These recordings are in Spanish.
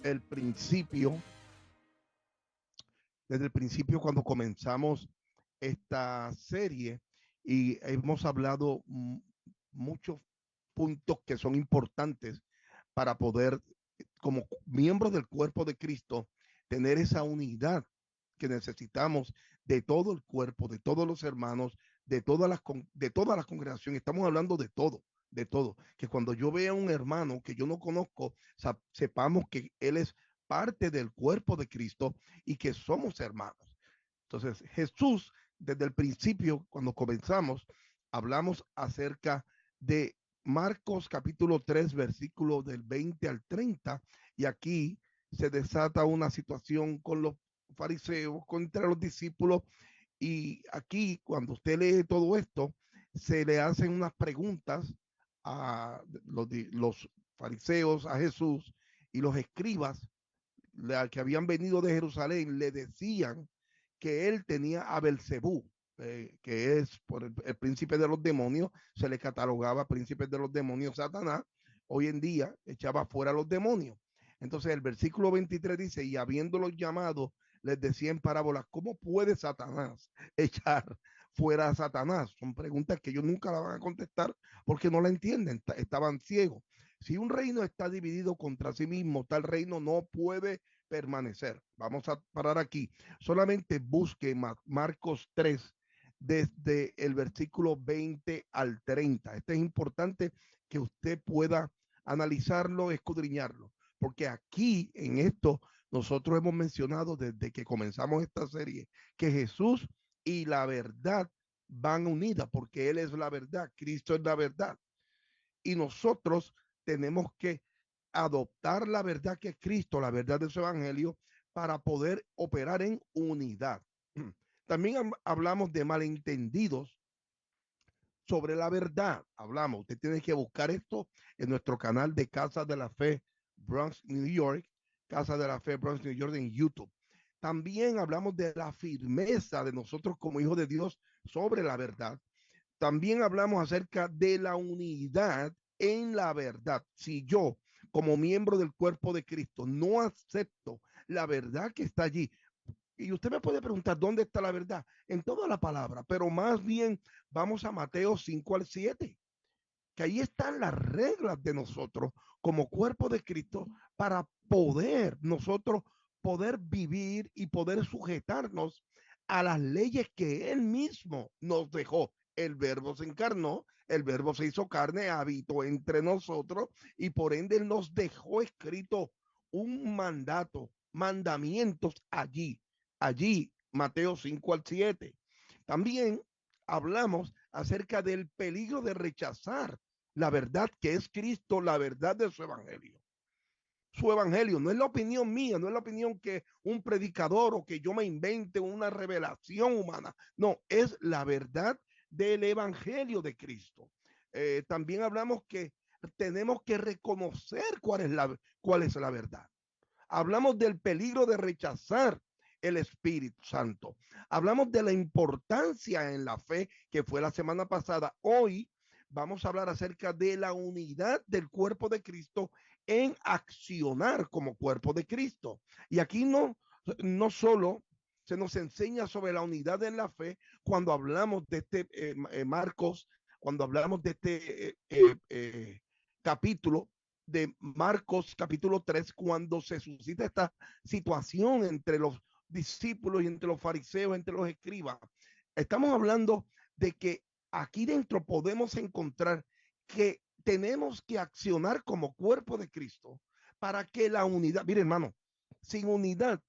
el principio, desde el principio cuando comenzamos esta serie y hemos hablado muchos puntos que son importantes para poder, como miembros del cuerpo de Cristo, tener esa unidad que necesitamos de todo el cuerpo, de todos los hermanos, de toda la congregación. Estamos hablando de todo. Que cuando yo vea a un hermano que yo no conozco, sepamos que él es parte del cuerpo de Cristo y que somos hermanos. Entonces, Jesús, desde el principio, cuando comenzamos, hablamos acerca de Marcos capítulo 3 versículo del 20 al 30 y aquí se desata una situación con los fariseos, contra los discípulos, y aquí cuando usted lee todo esto, se le hacen unas preguntas a los fariseos, a Jesús, y los escribas que habían venido de Jerusalén le decían que él tenía a Belcebú, que es por el príncipe de los demonios, se le catalogaba príncipe de los demonios, Satanás. Hoy en día echaba fuera a los demonios. Entonces el versículo 23 dice, y habiéndolos llamado, les decía en parábolas, ¿cómo puede Satanás echar fuera a Satanás? Son preguntas que ellos nunca la van a contestar porque no la entienden, estaban ciegos. Si un reino está dividido contra sí mismo, tal reino no puede permanecer. Vamos a parar aquí. Solamente busque Marcos 3 desde el versículo 20 al 30. Este es importante que usted pueda analizarlo, escudriñarlo, porque aquí en esto nosotros hemos mencionado desde que comenzamos esta serie que Jesús y la verdad van unidas, porque Él es la verdad, Cristo es la verdad. Y nosotros tenemos que adoptar la verdad que es Cristo, la verdad de su evangelio, para poder operar en unidad. También hablamos de malentendidos sobre la verdad. Hablamos, usted tiene que buscar esto en nuestro canal de Casa de la Fe Bronx, New York, Casa de la Fe Bronx, New York en YouTube. También hablamos de la firmeza de nosotros como hijos de Dios sobre la verdad. También hablamos acerca de la unidad en la verdad. Si yo, como miembro del cuerpo de Cristo, no acepto la verdad que está allí, y usted me puede preguntar dónde está la verdad, en toda la palabra, pero más bien vamos a Mateo 5 al 7, que ahí están las reglas de nosotros como cuerpo de Cristo para poder nosotros poder vivir y poder sujetarnos a las leyes que Él mismo nos dejó. El verbo se encarnó, el verbo se hizo carne, habitó entre nosotros y por ende Él nos dejó escrito un mandato, mandamientos allí, Mateo 5 al 7. También hablamos acerca del peligro de rechazar la verdad que es Cristo, la verdad de su evangelio. Su evangelio no es la opinión mía, no es la opinión que un predicador o que yo me invente una revelación humana. No, es la verdad del evangelio de Cristo. También hablamos que tenemos que reconocer cuál es la verdad. Hablamos del peligro de rechazar el Espíritu Santo. Hablamos de la importancia en la fe, que fue la semana pasada. Hoy vamos a hablar acerca de la unidad del cuerpo de Cristo en accionar como cuerpo de Cristo. Y aquí no solo se nos enseña sobre la unidad en la fe cuando hablamos de este Marcos, cuando hablamos de este capítulo de Marcos capítulo 3, cuando se suscita esta situación entre los discípulos y entre los fariseos, entre los escribas. Estamos hablando de que aquí dentro podemos encontrar que tenemos que accionar como cuerpo de Cristo para que la unidad, mire hermano, sin unidad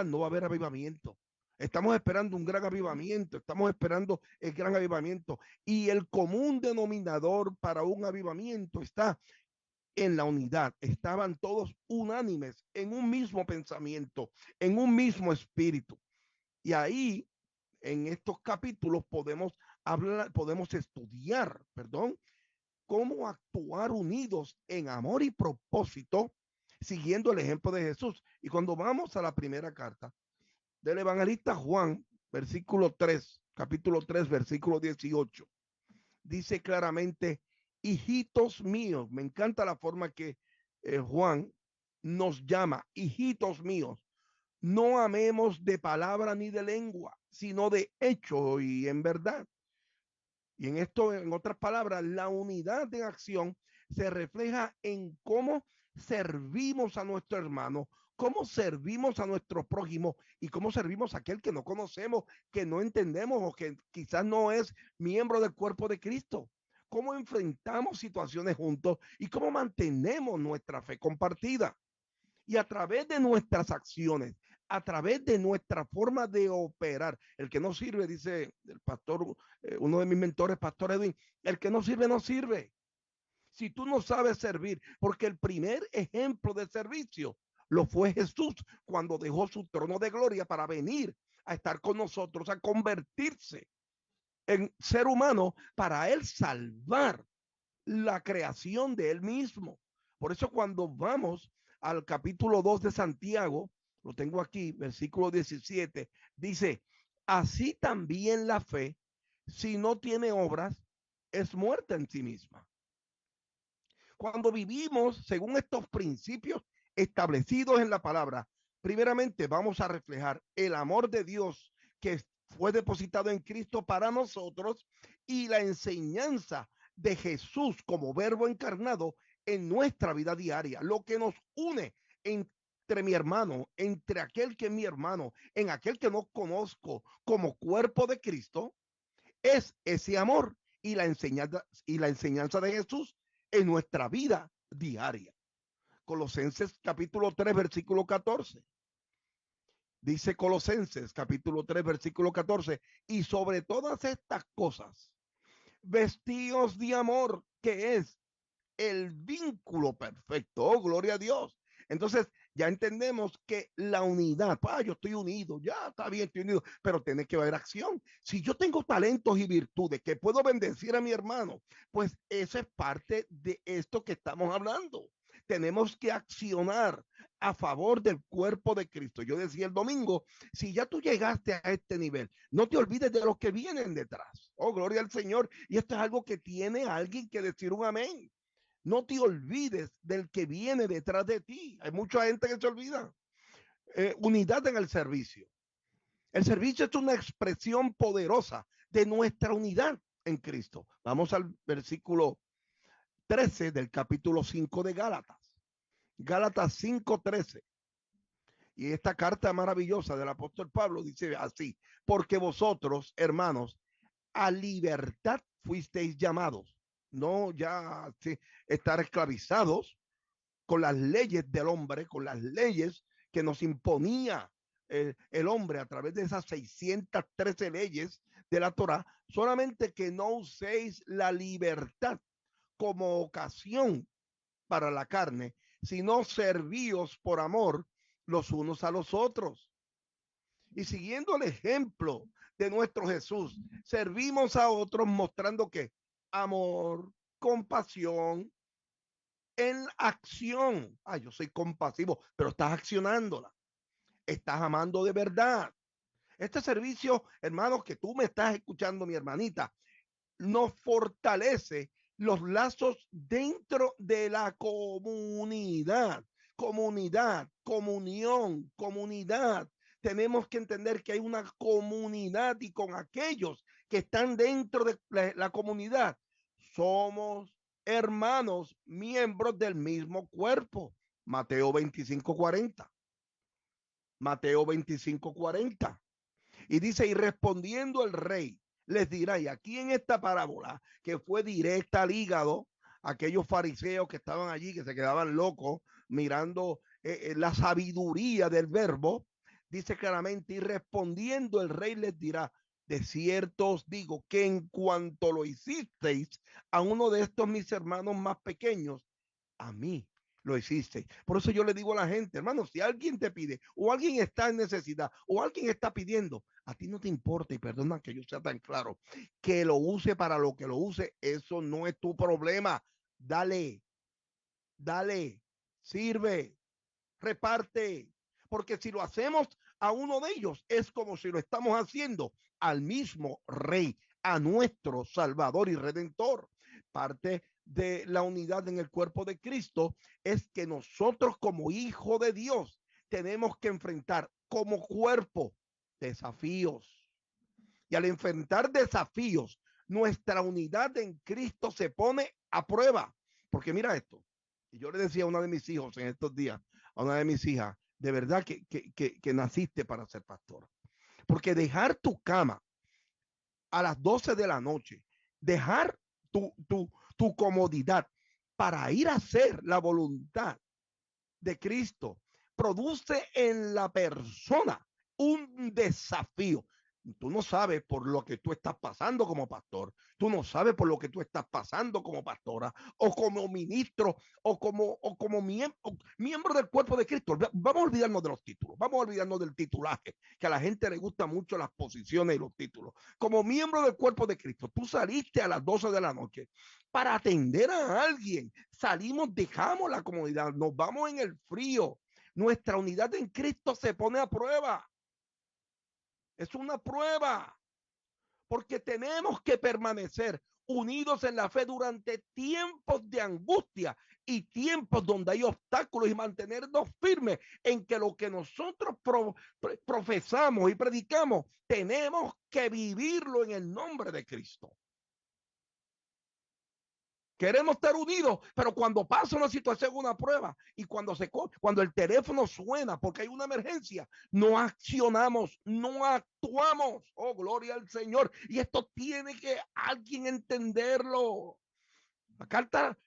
no va a haber avivamiento. Estamos esperando un gran avivamiento, estamos esperando el gran avivamiento y el común denominador para un avivamiento está en la unidad, estaban todos unánimes en un mismo pensamiento, en un mismo espíritu. Y ahí, en estos capítulos, podemos estudiar, perdón, cómo actuar unidos en amor y propósito, siguiendo el ejemplo de Jesús. Y cuando vamos a la primera carta del evangelista Juan, versículo 3, capítulo 3, versículo 18, dice claramente, hijitos míos. Me encanta la forma que Juan nos llama, hijitos míos, no amemos de palabra ni de lengua, sino de hecho y en verdad. Y en esto, en otras palabras, la unidad de acción se refleja en cómo servimos a nuestro hermano, cómo servimos a nuestro prójimo y cómo servimos a aquel que no conocemos, que no entendemos o que quizás no es miembro del cuerpo de Cristo. Cómo enfrentamos situaciones juntos y cómo mantenemos nuestra fe compartida. Y a través de nuestras acciones, a través de nuestra forma de operar, el que no sirve, dice el pastor, uno de mis mentores, Pastor Edwin, el que no sirve, no sirve. Si tú no sabes servir, porque el primer ejemplo de servicio lo fue Jesús cuando dejó su trono de gloria para venir a estar con nosotros, a convertirse en ser humano para él salvar la creación de él mismo. Por eso cuando vamos al capítulo 2 de Santiago, lo tengo aquí, versículo 17, dice, así también la fe, si no tiene obras, es muerta en sí misma. Cuando vivimos según estos principios establecidos en la palabra, primeramente vamos a reflejar el amor de Dios que fue depositado en Cristo para nosotros y la enseñanza de Jesús como verbo encarnado en nuestra vida diaria. Lo que nos une entre mi hermano, entre aquel que es mi hermano, en aquel que no conozco como cuerpo de Cristo, es ese amor y la enseñanza de Jesús en nuestra vida diaria. Colosenses capítulo 3, versículo 14. Dice Colosenses capítulo 3, versículo 14. Y sobre todas estas cosas, vestíos de amor, que es el vínculo perfecto. Oh, gloria a Dios. Entonces, ya entendemos que la unidad, yo estoy unido, ya está bien, estoy unido, pero tiene que haber acción. Si yo tengo talentos y virtudes que puedo bendecir a mi hermano, pues eso es parte de esto que estamos hablando. Tenemos que accionar a favor del cuerpo de Cristo. Yo decía el domingo, si ya tú llegaste a este nivel, no te olvides de los que vienen detrás. Oh, gloria al Señor. Y esto es algo que tiene alguien que decir un amén. No te olvides del que viene detrás de ti. Hay mucha gente que se olvida. Unidad en el servicio. El servicio es una expresión poderosa de nuestra unidad en Cristo. Vamos al versículo 13 del capítulo 5 de Gálatas. Gálatas 5:13. Y esta carta maravillosa del apóstol Pablo dice así, porque vosotros, hermanos, a libertad fuisteis llamados, no ya sí, estar esclavizados con las leyes del hombre, con las leyes que nos imponía el hombre a través de esas 613 leyes de la Torah, solamente que no uséis la libertad como ocasión para la carne, sino servíos por amor los unos a los otros. Y siguiendo el ejemplo de nuestro Jesús, servimos a otros mostrando que amor, compasión, en acción. Yo soy compasivo, pero estás accionándola. Estás amando de verdad. Este servicio, hermanos, que tú me estás escuchando, mi hermanita, nos fortalece los lazos dentro de la comunidad. Comunidad, comunión, comunidad. Tenemos que entender que hay una comunidad y con aquellos que están dentro de la comunidad somos hermanos, miembros del mismo cuerpo. Mateo 25:40. Mateo 25:40. Y dice, y respondiendo el rey, les dirá, y aquí en esta parábola, que fue directa al hígado, aquellos fariseos que estaban allí, que se quedaban locos mirando la sabiduría del verbo, dice claramente, y respondiendo el rey les dirá, de cierto os digo que en cuanto lo hicisteis a uno de estos mis hermanos más pequeños, a mí lo hiciste. Por eso yo le digo a la gente, hermano, si alguien te pide o alguien está en necesidad o alguien está pidiendo, a ti no te importa, y perdona que yo sea tan claro, que lo use para lo que lo use, eso no es tu problema. Dale, dale, sirve, reparte, porque si lo hacemos a uno de ellos, es como si lo estamos haciendo al mismo rey, a nuestro Salvador y Redentor. Parte de la unidad en el cuerpo de Cristo es que nosotros como hijos de Dios tenemos que enfrentar como cuerpo desafíos. Y al enfrentar desafíos, nuestra unidad en Cristo se pone a prueba. Porque mira esto, y yo le decía a uno de mis hijos en estos días, a una de mis hijas, de verdad que naciste para ser pastor. Porque dejar tu cama a las 12 de la noche, dejar tu comodidad para ir a hacer la voluntad de Cristo, produce en la persona un desafío. Tú no sabes por lo que tú estás pasando como pastor, tú no sabes por lo que tú estás pasando como pastora o como ministro o como miembro del cuerpo de Cristo. Vamos a olvidarnos de los títulos, vamos a olvidarnos del titulaje, que a la gente le gusta mucho las posiciones y los títulos. Como miembro del cuerpo de Cristo, tú saliste a las 12 de la noche para atender a alguien. Salimos, dejamos la comodidad, nos vamos en el frío. Nuestra unidad en Cristo se pone a prueba. Es una prueba, porque tenemos que permanecer unidos en la fe durante tiempos de angustia y tiempos donde hay obstáculos y mantenernos firmes en que lo que nosotros profesamos y predicamos tenemos que vivirlo en el nombre de Cristo. Queremos estar unidos, pero cuando pasa una situación, una prueba, y cuando el teléfono suena porque hay una emergencia, no accionamos, no actuamos. Oh, gloria al Señor. Y esto tiene que alguien entenderlo. La carta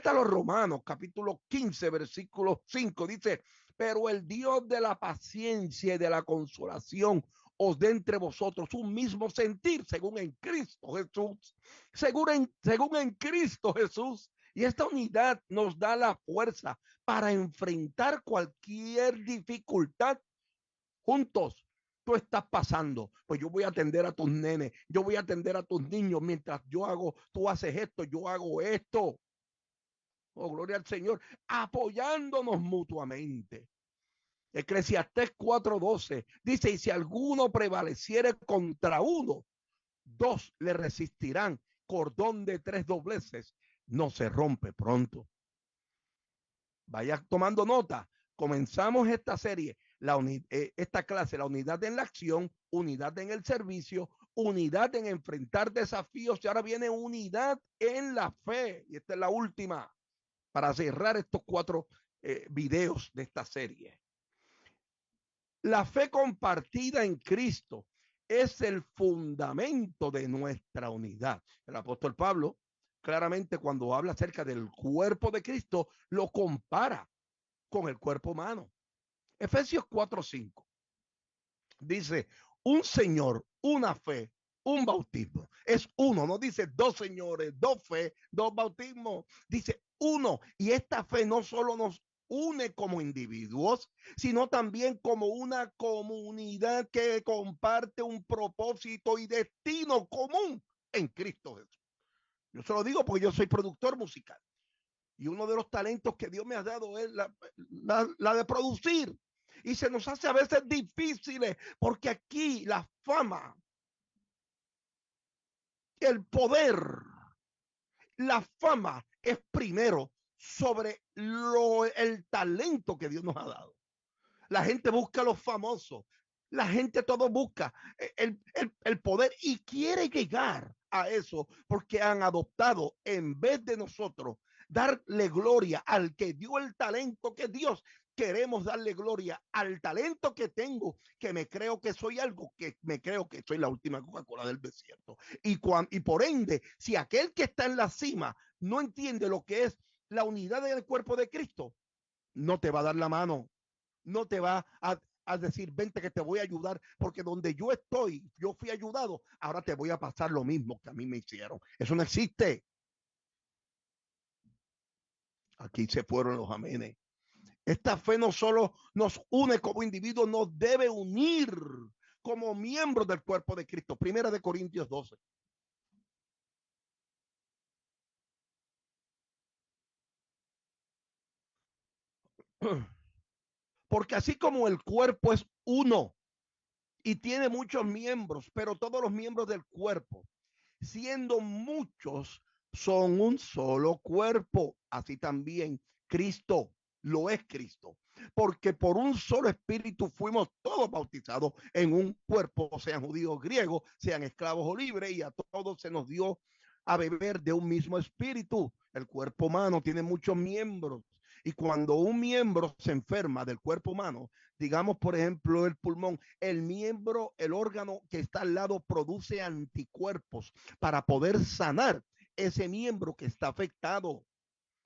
a los Romanos, capítulo 15, versículo 5, dice, pero el Dios de la paciencia y de la consolación os dé entre vosotros un mismo sentir, según en Cristo Jesús, según en Cristo Jesús. Y esta unidad nos da la fuerza para enfrentar cualquier dificultad juntos. Tú estás pasando, pues yo voy a atender a tus nenes, yo voy a atender a tus niños mientras tú haces esto, yo hago esto. Oh, gloria al Señor, apoyándonos mutuamente. Eclesiastés 4:12 dice, y si alguno prevaleciere contra uno, dos le resistirán. Cordón de tres dobleces no se rompe pronto. Vaya tomando nota. Comenzamos esta serie, esta clase, la unidad en la acción, unidad en el servicio, unidad en enfrentar desafíos, y ahora viene unidad en la fe. Y esta es la última para cerrar estos 4 videos de esta serie. La fe compartida en Cristo es el fundamento de nuestra unidad. El apóstol Pablo, claramente, cuando habla acerca del cuerpo de Cristo, lo compara con el cuerpo humano. Efesios 4:5 dice, un Señor, una fe, un bautismo. Es uno, no dice dos señores, dos fe, dos bautismos. Dice uno. Y esta fe no solo nos une como individuos, sino también como una comunidad que comparte un propósito y destino común en Cristo Jesús. Yo se lo digo porque yo soy productor musical. Y uno de los talentos que Dios me ha dado es la de producir. Y se nos hace a veces difíciles porque aquí la fama, el poder, la fama es primero sobre el talento que Dios nos ha dado. La gente busca a los famosos. La gente todo busca el poder y quiere llegar a eso porque han adoptado, en vez de nosotros darle gloria al que dio el talento, que Dios, queremos darle gloria al talento que tengo, que me creo que soy algo, que me creo que soy la última Coca-Cola del desierto. Y por ende, si aquel que está en la cima no entiende lo que es la unidad del cuerpo de Cristo, no te va a dar la mano, no te va a decir, vente que te voy a ayudar, porque donde yo estoy, yo fui ayudado, ahora te voy a pasar lo mismo que a mí me hicieron. Eso no existe. Aquí se fueron los amenes. Esta fe no solo nos une como individuos, nos debe unir como miembros del cuerpo de Cristo. Primera de Corintios 12. Porque así como el cuerpo es uno y tiene muchos miembros, pero todos los miembros del cuerpo, siendo muchos, son un solo cuerpo. Así también Cristo lo es Cristo. Porque por un solo espíritu fuimos todos bautizados en un cuerpo, sean judíos, griegos, sean esclavos o libres, y a todos se nos dio a beber de un mismo espíritu. El cuerpo humano tiene muchos miembros. Y cuando un miembro se enferma del cuerpo humano, digamos por ejemplo el pulmón, el miembro, el órgano que está al lado produce anticuerpos para poder sanar ese miembro que está afectado.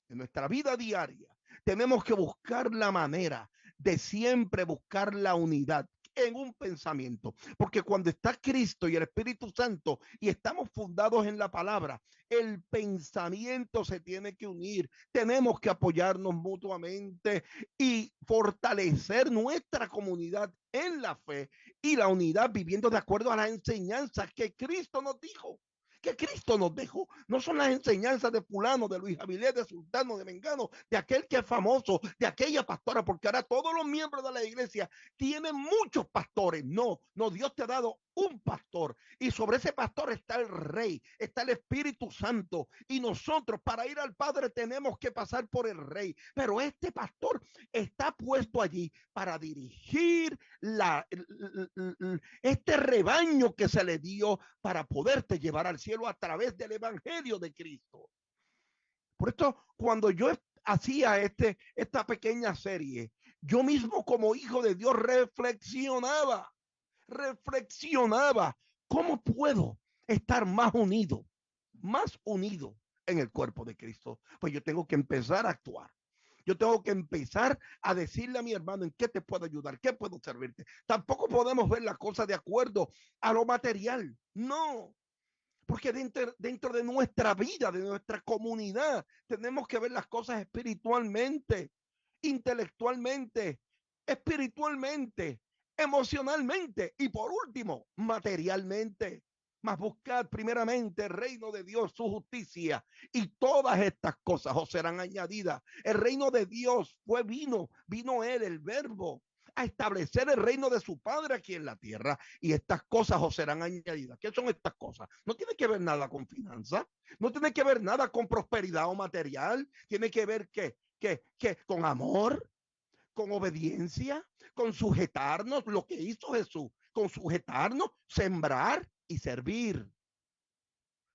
En nuestra vida diaria tenemos que buscar la manera de siempre buscar la unidad en un pensamiento, porque cuando está Cristo y el Espíritu Santo y estamos fundados en la palabra, el pensamiento se tiene que unir, tenemos que apoyarnos mutuamente y fortalecer nuestra comunidad en la fe y la unidad viviendo de acuerdo a las enseñanzas que Cristo nos dijo, que Cristo nos dejó. No son las enseñanzas de fulano, de Luis Avilés, de Sultano, de Mengano, de aquel que es famoso, de aquella pastora, porque ahora todos los miembros de la iglesia tienen muchos pastores. No, no, Dios te ha dado un pastor y sobre ese pastor está el rey, está el Espíritu Santo, y nosotros para ir al Padre tenemos que pasar por el rey, pero este pastor está puesto allí para dirigir este rebaño que se le dio para poderte llevar al cielo a través del evangelio de Cristo. Por esto, cuando yo hacía esta pequeña serie, yo mismo como hijo de Dios reflexionaba, ¿cómo puedo estar más unido en el cuerpo de Cristo? Pues yo tengo que empezar a actuar. Yo tengo que empezar a decirle a mi hermano en qué te puedo ayudar, qué puedo servirte. Tampoco podemos ver las cosas de acuerdo a lo material. No, porque dentro de nuestra vida, de nuestra comunidad, tenemos que ver las cosas espiritualmente, intelectualmente, espiritualmente, emocionalmente y por último, materialmente. Mas buscad primeramente el reino de Dios, su justicia, y todas estas cosas os serán añadidas. El reino de Dios vino él, el verbo, a establecer el reino de su Padre aquí en la tierra, y estas cosas os serán añadidas. ¿Qué son estas cosas? No tiene que ver nada con finanzas, no tiene que ver nada con prosperidad o material, tiene que ver que con amor, con obediencia, con sujetarnos, lo que hizo Jesús, con sujetarnos, sembrar y servir.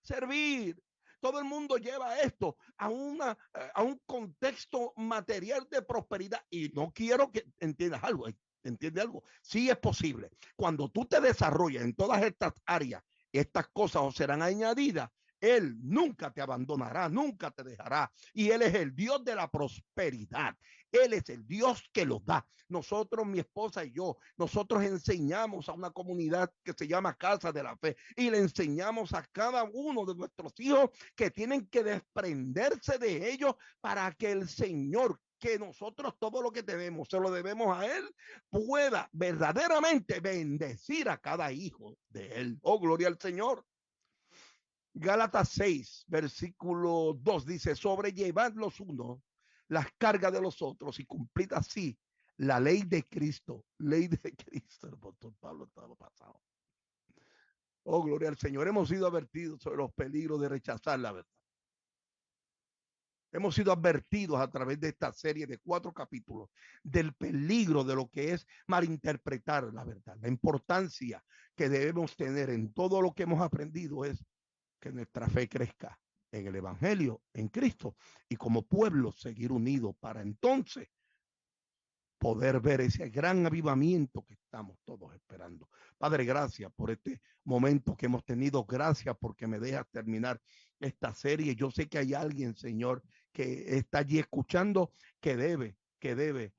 Servir. Todo el mundo lleva esto a un contexto material de prosperidad, y no quiero que entiendas algo. ¿Entiende algo? Sí es posible. Cuando tú te desarrollas en todas estas áreas, estas cosas os serán añadidas. Él nunca te abandonará, nunca te dejará. Y Él es el Dios de la prosperidad. Él es el Dios que los da. Nosotros, mi esposa y yo, nosotros enseñamos a una comunidad que se llama Casa de la Fe, y le enseñamos a cada uno de nuestros hijos que tienen que desprenderse de ellos para que el Señor, que nosotros todo lo que tenemos se lo debemos a Él, pueda verdaderamente bendecir a cada hijo de Él. Oh, gloria al Señor. Gálatas 6, versículo 2 dice: sobrellevad los unos las cargas de los otros y cumplid así la ley de Cristo. Ley de Cristo. El apóstol Pablo estaba pasado. Oh, gloria al Señor. Hemos sido advertidos sobre los peligros de rechazar la verdad. Hemos sido advertidos a través de esta serie de 4 capítulos del peligro de lo que es malinterpretar la verdad. La importancia que debemos tener en todo lo que hemos aprendido es que nuestra fe crezca en el Evangelio, en Cristo, y como pueblo seguir unidos para entonces poder ver ese gran avivamiento que estamos todos esperando. Padre, gracias por este momento que hemos tenido. Gracias porque me dejas terminar esta serie. Yo sé que hay alguien, Señor, que está allí escuchando, que debe